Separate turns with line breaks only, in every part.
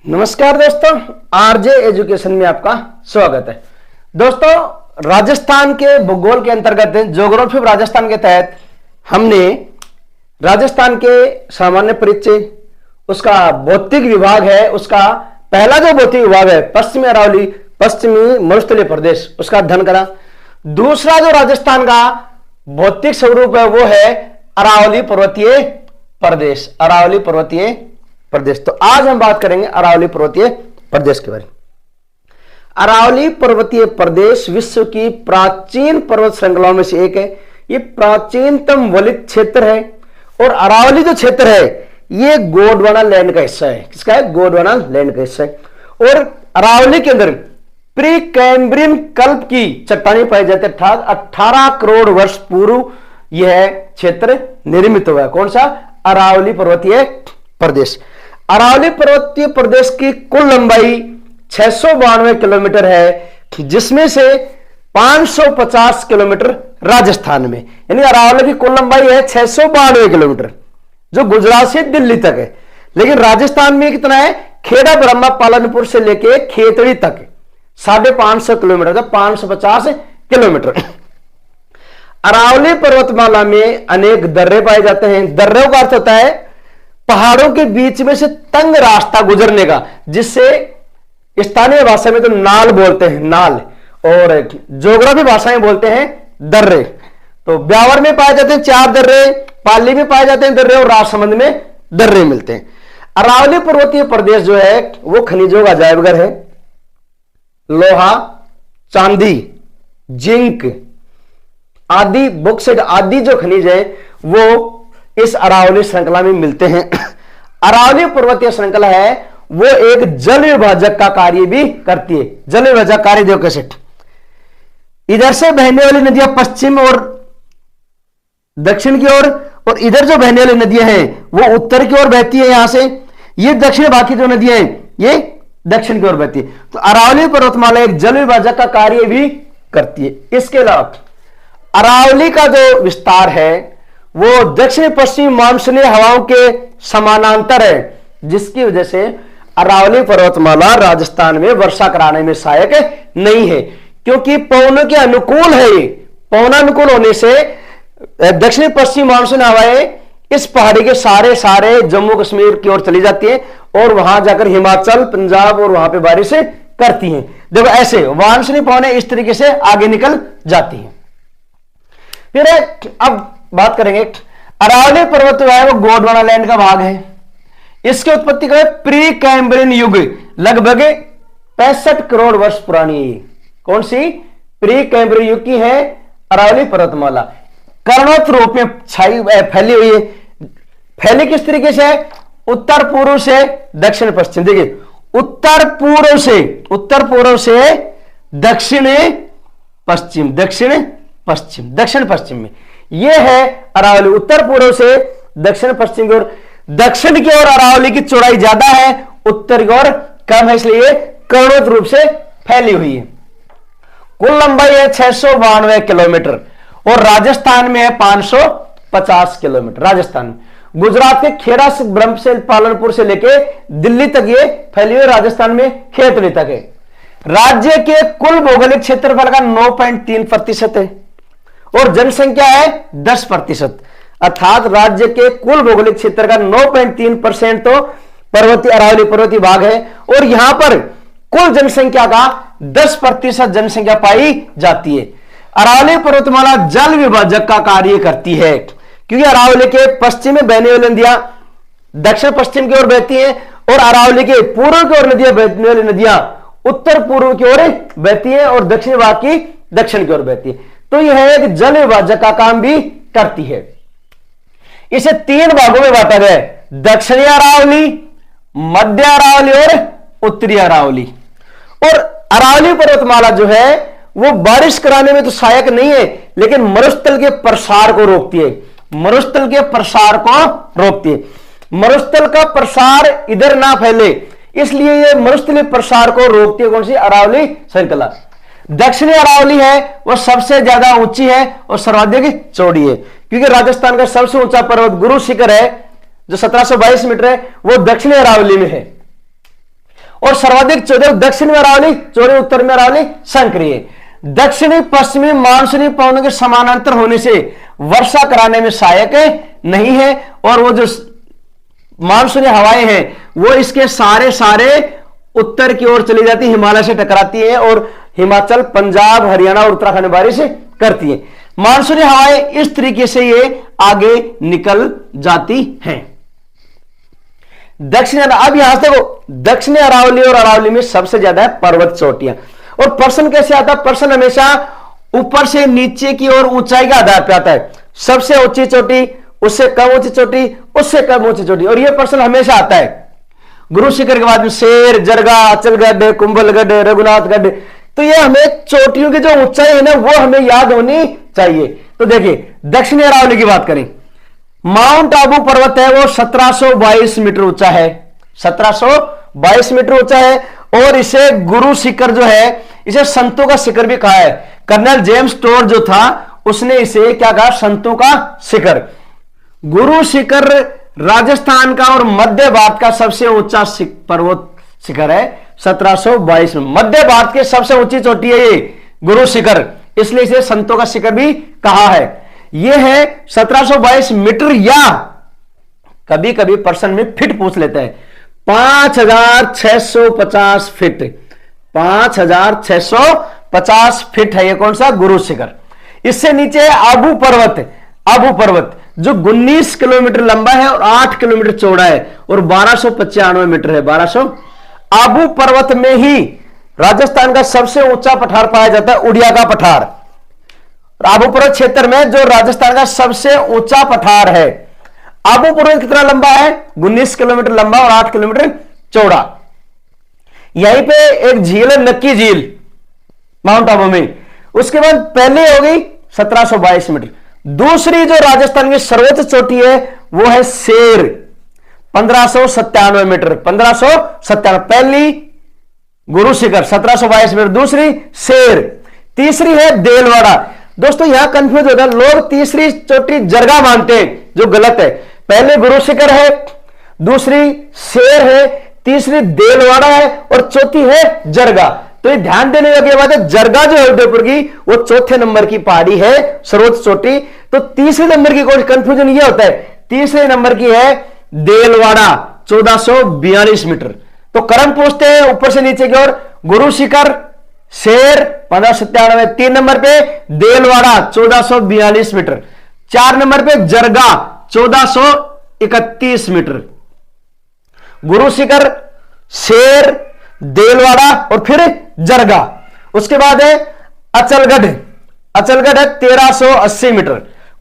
नमस्कार दोस्तों, RJ education में आपका स्वागत है। दोस्तों, राजस्थान के भूगोल के अंतर्गत ज्योग्राफी ऑफ राजस्थान के तहत हमने राजस्थान के सामान्य परिचय, उसका भौतिक विभाग है, उसका पहला जो भौतिक विभाग है पश्चिमी अरावली पश्चिमी मरुस्थलीय प्रदेश, उसका अध्ययन करा। दूसरा जो राजस्थान का भौतिक स्वरूप है वो है अरावली पर्वतीय प्रदेश, अरावली पर्वतीय प्रदेश। तो आज हम बात करेंगे अरावली पर्वतीय प्रदेश के बारे में। अरावली पर्वतीय प्रदेश विश्व की प्राचीन पर्वत श्रृंखलाओं में से एक है। ये प्राचीनतम वलित क्षेत्र है और अरावली जो क्षेत्र है ये गोंडवाना लैंड का हिस्सा है। किसका है? गोंडवाना लैंड का हिस्सा है। और अरावली के अंदर प्री कैम्ब्रियन कल्प की चट्टानें पाई जाती है। 18 करोड़ वर्ष पूर्व यह क्षेत्र निर्मित हुआ है। कौन सा? अरावली पर्वतीय प्रदेश। अरावली पर्वतीय प्रदेश की कुल लंबाई 692 किलोमीटर है, जिसमें से 550 किलोमीटर राजस्थान में, यानी अरावली की कुल लंबाई है 692 किलोमीटर, जो गुजरात से दिल्ली तक है। लेकिन राजस्थान में कितना है? खेड़ा ब्रह्मा पालनपुर से लेके खेतड़ी तक 550 किलोमीटर, 550 किलोमीटर। अरावली पर्वतमाला में अनेक दर्रे पाए जाते हैं। दर्रों का अर्थ होता है पहाड़ों के बीच में से तंग रास्ता गुजरने का, जिससे स्थानीय भाषा में तो नाल बोलते हैं, नाल, और ज्योग्राफी भाषा में बोलते हैं दर्रे। तो ब्यावर में पाए जाते हैं 4 दर्रे, पाली में पाए जाते हैं दर्रे, और राजसमंद में दर्रे मिलते हैं। अरावली पर्वतीय प्रदेश जो है वो खनिजों का अजायबघर है। लोहा, चांदी, जिंक आदि, बॉक्साइट आदि जो खनिज है वो इस अरावली श्रृंखला में मिलते हैं। अरावली पर्वतीय श्रृंखला है वो एक जल विभाजक का कार्य भी करती है। जल विभाजक कार्य देखो कैसे, इधर से बहने वाली नदियां पश्चिम और दक्षिण की ओर, और इधर जो बहने वाली नदियां हैं वो उत्तर की ओर बहती है। यहां से ये दक्षिण, बाकी जो नदियां हैं ये दक्षिण की ओर बहती है। तो अरावली पर्वतमाला एक जल विभाजक का कार्य भी करती है। इसके अलावा अरावली का जो विस्तार है वो दक्षिण पश्चिम मानसूनी हवाओं के समानांतर है, जिसकी वजह से अरावली पर्वतमाला राजस्थान में वर्षा कराने में सहायक नहीं है, क्योंकि पवनों के अनुकूल है। ये पवनानुकूल होने से दक्षिण पश्चिम मानसून हवाएं इस पहाड़ी के सारे जम्मू कश्मीर की ओर चली जाती है और वहां जाकर हिमाचल, पंजाब और वहां पे बारिश करती हैं। देखो ऐसे मानसूनी पवनें इस तरीके से आगे निकल जाती हैं। फिर अब बात करेंगे, अरावली पर्वत जो है वो गोंडवाना लैंड का भाग है। इसकी उत्पत्ति का प्री कैम्ब्रियन युग, लगभग 65 करोड़ वर्ष पुरानी है। कौन सी? प्री कैम्ब्रियन युग की है अरावली पर्वतमाला। कर्णवत रूप में छाई फैली हुई है। फैली किस तरीके से? उत्तर पूर्व से दक्षिण पश्चिम। देखिए, उत्तर पूर्व से दक्षिण पश्चिम, दक्षिण पश्चिम में यह है अरावली। उत्तर पूर्व से दक्षिण पश्चिम की ओर, दक्षिण की ओर अरावली की चौड़ाई ज्यादा है, उत्तर की ओर कम है, इसलिए कर्णवत रूप से फैली हुई है। कुल लंबाई है 692 किलोमीटर और राजस्थान में है 550 किलोमीटर। राजस्थान में गुजरात के खेड़ा से ब्रह्म से पालनपुर से लेके दिल्ली तक ये फैली हुई, राजस्थान में खेतड़ी तक है। राज्य के कुल भौगोलिक क्षेत्रफल का 9.3% है और जनसंख्या है 10%, अर्थात राज्य के कुल भौगोलिक क्षेत्र का 9.3% तो पर्वतीय अरावली पर्वतीय भाग है, और यहां पर कुल जनसंख्या का 10% जनसंख्या पाई जाती है। अरावली पर्वतमाला जल विभाजक का कार्य करती है, क्योंकि अरावली के पश्चिम में बहने वाली नदियां दक्षिण पश्चिम की ओर बहती हैं और अरावली के पूर्व की ओर नदियां बहने वाली नदियां उत्तर पूर्व की ओर बहती है और दक्षिण भाग की दक्षिण की ओर बहती है। तो यह एक जल विभाजक का काम भी करती है। इसे 3 भागों में बांटा गया है, दक्षिणी अरावली, मध्य अरावली और उत्तरी अरावली। और अरावली पर्वतमाला जो है वो बारिश कराने में तो सहायक नहीं है, लेकिन मरुस्थल के प्रसार को रोकती है। मरुस्थल के प्रसार को रोकती है। मरुस्थल का प्रसार इधर ना फैले, इसलिए ये मरुस्थलीय प्रसार को रोकती है। कौन सी? अरावली श्रृंखला। दक्षिणी अरावली है वो सबसे ज्यादा ऊंची है और सर्वाधिक चौड़ी है, क्योंकि राजस्थान का सबसे ऊंचा पर्वत गुरु शिखर है जो 1722 मीटर है, वो दक्षिणी अरावली में है। और सर्वाधिक चौदह दक्षिण में अरावली, चौदह उत्तर में अरावली संक्रिय। दक्षिणी पश्चिमी मानसूनी पवनों के समानांतर होने से वर्षा कराने में सहायक नहीं है, और वो जो मानसूनी हवाएं हैं वो इसके सारे उत्तर की ओर चली जाती, हिमालय से टकराती है और हिमाचल, पंजाब, हरियाणा और उत्तराखंड में बारिश करती है। मानसूनी हवाएं इस तरीके से ये आगे निकल जाती हैं। दक्षिण, अब यहां से वो दक्षिणी अरावली और अरावली में सबसे ज्यादा है पर्वत चोटियां। और प्रश्न कैसे आता है? प्रश्न हमेशा ऊपर से नीचे की ओर ऊंचाई के आधार पर आता है। सबसे ऊंची चोटी, उससे कम ऊंची चोटी, उससे कम ऊंची चोटी, और यह प्रश्न हमेशा आता है। गुरु शिखर के बाद में शेर, जरगा, अचलगढ़, कुंभलगढ़, रघुनाथगढ़, तो ये हमें चोटियों की जो ऊंचाई है ना वो हमें याद होनी चाहिए। तो देखिए दक्षिणी अरावली की बात करें, माउंट आबू पर्वत है वो 1722 मीटर ऊंचा है, 1722 मीटर ऊंचा है, और इसे गुरु शिखर जो है, इसे संतों का शिखर भी कहा है। कर्नल जेम्स टोर जो था उसने इसे क्या कहा? संतों का शिखर। गुरु शिखर राजस्थान का और मध्य भारत का सबसे ऊंचा पर्वत शिखर है 1722 में। मध्य भारत की सबसे ऊंची चोटी है ये गुरु शिखर, इसलिए इसे संतों का शिखर भी कहा है। यह है 1722 मीटर, या कभी कभी पर्सन में फिट पूछ लेते हैं, 5650 फीट, 5650 फीट है ये कौन सा? गुरु शिखर। इससे नीचे है आबू पर्वत, आबू पर्वत जो 19 किलोमीटर लंबा है और 8 किलोमीटर चौड़ा है और 1295 मीटर है, 1200। आबू पर्वत में ही राजस्थान का सबसे ऊंचा पठार पाया जाता है, उड़िया का पठार। आबू पर्वत क्षेत्र में जो राजस्थान का सबसे ऊंचा पठार है, आबू पर्वत कितना लंबा है? 19 किलोमीटर लंबा और 8 किलोमीटर चौड़ा। यहीं पे एक झील है, नक्की झील, माउंट आबू में। उसके बाद पहले होगी 1722 मीटर। दूसरी जो राजस्थान की सर्वोच्च चोटी है वो है शेर, 1597 मीटर, 1597। पहली गुरु शिखर 1722 मीटर, दूसरी शेर, तीसरी है देलवाड़ा। दोस्तों यहां कंफ्यूज होता है, लोग तीसरी चोटी जरगा मानते हैं, जो गलत है। पहले गुरु शिखर है, दूसरी शेर है, तीसरी देलवाड़ा है और चौथी है जरगा। तो ये ध्यान देने लगे बात है, जरगा जो है उदयपुर की वो चौथे नंबर की पहाड़ी है, सर्वोच्च चोटी। तो तीसरे नंबर की कोई कंफ्यूजन ये होता है, तीसरे नंबर की है देलवाड़ा 1442 मीटर। तो क्रम पूछते हैं ऊपर से नीचे की ओर, गुरु शिखर, शेर 1597, 3 नंबर पे देलवाड़ा 1442 मीटर, 4 नंबर पे जरगा 1431 मीटर। गुरु शिखर, शेर, देलवाड़ा और फिर जरगा। उसके बाद है अचलगढ़, अचलगढ़ है 1380 मीटर,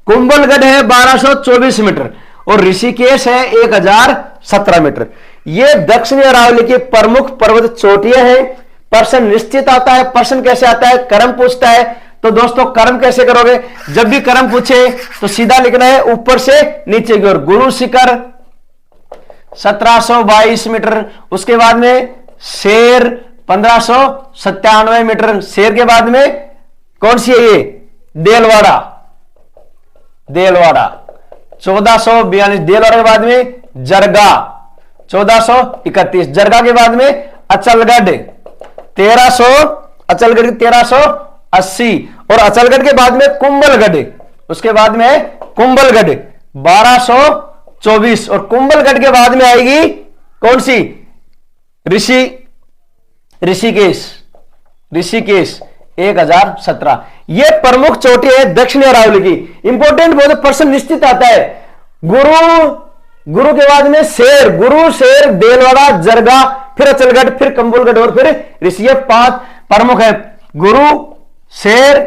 कुंभलगढ़ है 1224 मीटर और ऋषिकेश है 1017 मीटर। ये दक्षिणी अरावली की प्रमुख पर्वत चोटियां हैं। प्रश्न निश्चित आता है। प्रश्न कैसे आता है? क्रम पूछता है। तो दोस्तों क्रम कैसे करोगे? जब भी क्रम पूछे तो सीधा लिखना है ऊपर से नीचे की ओर। गुरु शिखर 1722 मीटर, उसके बाद में शेर 1597 मीटर, शेर के बाद में कौन सी है ये? देलवाड़ा, देलवाड़ा 1442, देलवाड़ा के बाद में जरगा 1431, जरगा के बाद में अचलगढ़ 1300, अचलगढ़ 1380 और अचलगढ़ के बाद में कुंभलगढ़, उसके बाद में कुंभलगढ़ 1224 और कुंभलगढ़ के बाद में आएगी कौन सी? ऋषिकेश, ऋषिकेश 1017। ये प्रमुख चोटी है दक्षिणी अरावली की। इंपॉर्टेंट बहुत प्रश्न निश्चित आता है। गुरु के बाद में शेर, गुरु, शेर, देलवाड़ा, जरगा, फिर अचलगढ़, फिर कुंभलगढ़ और फिर ऋषि। 5 प्रमुख है, गुरु, शेर,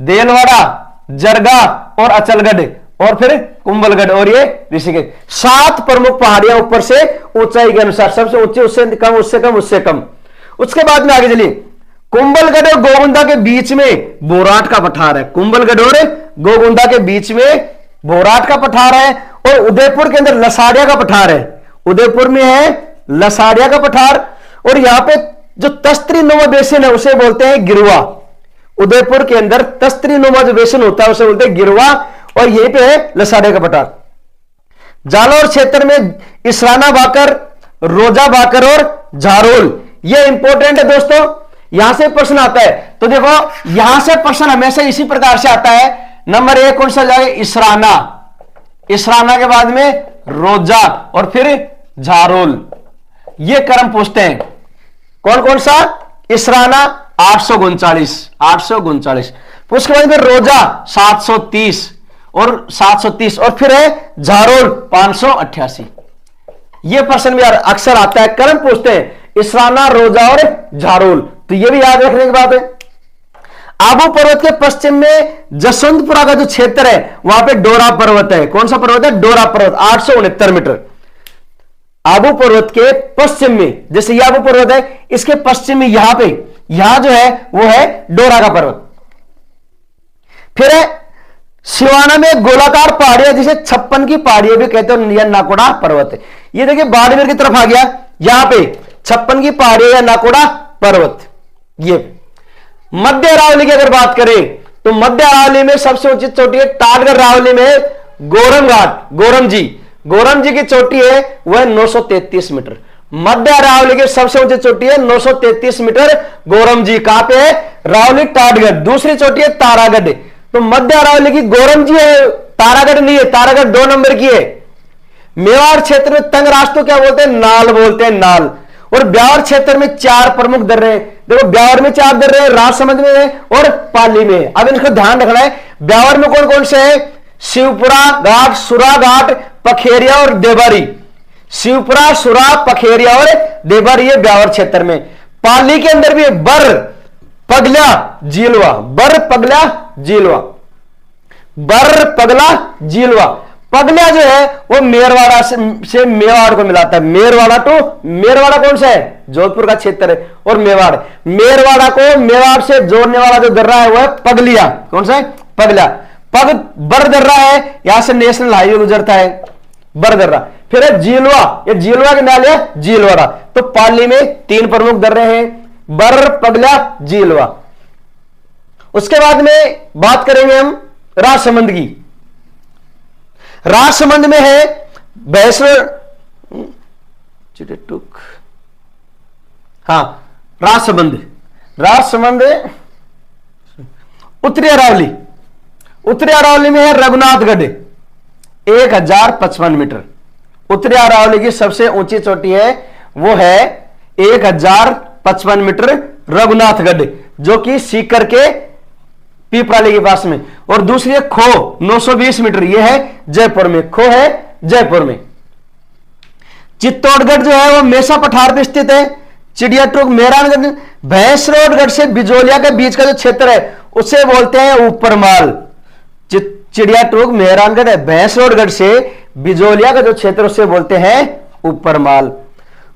देलवाड़ा, जरगा और अचलगढ़ और फिर कुंभलगढ़ और ये ऋषिकेश। 7 प्रमुख पहाड़ियां ऊपर से ऊंचाई के अनुसार, सबसे ऊंची उससे कम, उससे कम, उससे कम। उसके बाद में आगे चलिए, कुंभलगढ़ और गोगुंदा के बीच में बोराट का पठार है। कुंभलगढ़ और गोगुंदा के बीच में बोराट का पठार है और उदयपुर के अंदर लसाड़िया का पठार है। उदयपुर में है लसाड़िया का पठार और यहां पे जो तस्त्री नुमा बेसिन है उसे बोलते हैं गिरवा। उदयपुर के अंदर तस्त्री नुमा जो बेसिन होता है उसे बोलते हैं गिरवा और यहीं पे है लसाड़िया का पठार। जालौर क्षेत्र में इसराना बाकर, रोजा बाकर और झारोल, ये इंपॉर्टेंट है दोस्तों, यहां से प्रश्न आता है। तो देखो यहां से प्रश्न हमेशा इसी प्रकार से आता है। नंबर 1 कौन सा जाएगा? इसराना। इसराना के बाद में रोजा और फिर झारोल, ये क्रम पूछते हैं। कौन कौन सा? इसराना 839, उसके बाद में रोजा 730 और फिर है झारोल 588। ये प्रश्न भी अक्सर आता है, क्रम पूछते हैं इसराना, रोजा और झारोल, तो ये भी याद रखने की बात है। आबू पर्वत के पश्चिम में जसवंतपुरा का जो क्षेत्र है वहां पे डोरा पर्वत है। कौन सा पर्वत है? डोरा पर्वत 869 मीटर। आबू पर्वत के पश्चिम में, जैसे ये आबू पर्वत है, इसके पश्चिम में यहां जो है वो है डोरा का पर्वत। फिर है सिवाना में गोलाकार पहाड़ी है जिसे 56 की पहाड़ी भी कहते हैं, यह नाकोड़ा पर्वत है। ये देखिए बाड़मेर की तरफ आ गया, यहां पे 56 की पहाड़ी या नाकोड़ा पर्वत। ये मध्य अरावली की अगर बात करें तो मध्य अरावली में सबसे ऊंची चोटी है टाटगढ़ अरावली में गोरम घाट, गोरम जी की चोटी है वह 933 मीटर। मध्य अरावली की सबसे ऊंची चोटी है 933 मीटर गोरम जी। कहां पे है? रावली टाटगढ़। दूसरी चोटी है तारागढ़। तो मध्य अरावली की गोरम जी है, तारागढ़ नहीं है, तारागढ़ 2 नंबर की है। मेवाड़ क्षेत्र में तंग रास्तों क्या बोलते हैं? नाल बोलते हैं, नाल। और ब्यावर क्षेत्र में 4 प्रमुख दर्रे हैं। देखो ब्यावर में 4 दर्रे हैं, राजसमंद में है और पाली में है। अब इनको ध्यान रखना है, ब्यावर में कौन कौन से है? शिवपुरा घाट, सुरा घाट, पखेरिया और देबारी। शिवपुरा, सुरा, पखेरिया और देबारी, ये ब्यावर क्षेत्र में। पाली के अंदर भी है बर, पगला, जीलवा, बर, पगला, जीलवा, बर, पगला, जीलवा। पगला जो है वो मेरवाड़ा से मेवाड़ को मिलाता है। मेरवाड़ा कौन सा है? जोधपुर का क्षेत्र है। और मेरवाड़ा को मेवाड़ से जोड़ने वाला जो दर्रा है वो है पगलिया। कौन सा है? पगला। बर दर्रा है, यहां से नेशनल हाईवे गुजरता है, बर दर्रा। फिर है जीलवा, ये जीलवा के नाल है जीलवाड़ा। तो पाली में 3 प्रमुख दर्रे हैं, बर, पगला, जीलवा। उसके बाद में बात करेंगे हम राजसमंद की। राजसमंद में है राजसमंद उत्तरी अरावली में है रघुनाथगढ़ 1055 मीटर। उत्तरी अरावली की सबसे ऊंची चोटी है वो है 1055 मीटर रघुनाथगढ़, जो कि सीकर के पीपराली के पास में। और दूसरी है खो 920 मीटर, यह है जयपुर में, खो है जयपुर में। चित्तौड़गढ़ जो है वो मेसा पठार पे स्थित है। चिड़ियाटूक, मेहरानगढ़, भैंसरोडगढ़ से बिजोलिया के बीच का जो क्षेत्र है उसे बोलते हैं ऊपरमाल। चिड़ियाटूक, मेहरानगढ़, भैंसरोडगढ़ से बिजोलिया का जो क्षेत्र उसे बोलते हैं ऊपरमाल।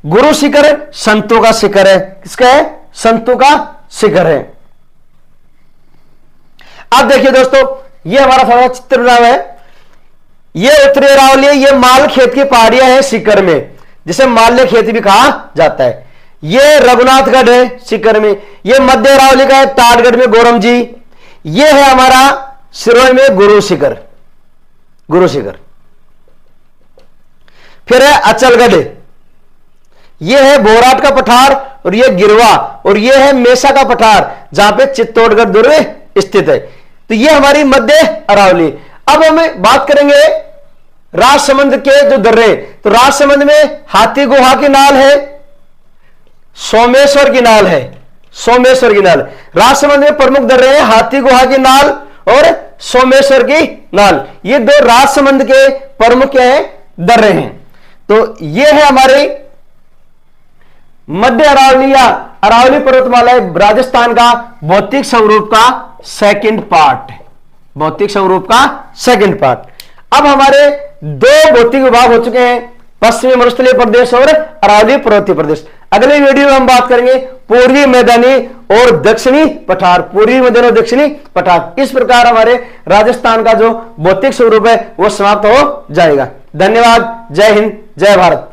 गुरु शिखर संतों का शिखर है। किसका है? संतों का शिखर है। अब देखिए दोस्तों, ये हमारा थोड़ा चित्र बना हुआ है। ये उत्तरी अरावली, ये माल खेत की पहाड़ियां हैं सीकर में, जिसे माल्य खेत भी कहा जाता है। ये रघुनाथगढ़ है सीकर में। ये मध्य अरावली का है टाटगढ़ में गोरम जी। ये है हमारा सिरोही में गुरु शिखर। फिर है अचलगढ़, ये है बोराट का पठार, और ये गिरवा, और ये है मेसा का पठार जहां पे चित्तौड़गढ़ दुर्ग स्थित है। तो ये हमारी मध्य अरावली। अब हम बात करेंगे राजसमंद के जो दर्रे। तो राजसमंद में हाथी गुहा की नाल है, सोमेश्वर की नाल है, राजसमंद में प्रमुख दर्रे हैं हाथी गुहा की नाल और सोमेश्वर की नाल। ये 2 राजसमंद के प्रमुख दर्रे हैं। तो ये है हमारे मध्य अरावली या अरावली पर्वतमाला राजस्थान का भौतिक स्वरूप का सेकंड पार्ट। अब हमारे 2 भौतिक विभाग हो चुके हैं, पश्चिमी मरुस्थलीय प्रदेश और अरावली पर्वतीय प्रदेश। अगले वीडियो में हम बात करेंगे पूर्वी मैदानी और दक्षिणी पठार, पूर्वी मैदानी और दक्षिणी पठार। इस प्रकार हमारे राजस्थान का जो भौतिक स्वरूप है वो समाप्त हो जाएगा। धन्यवाद। जय हिंद, जय भारत।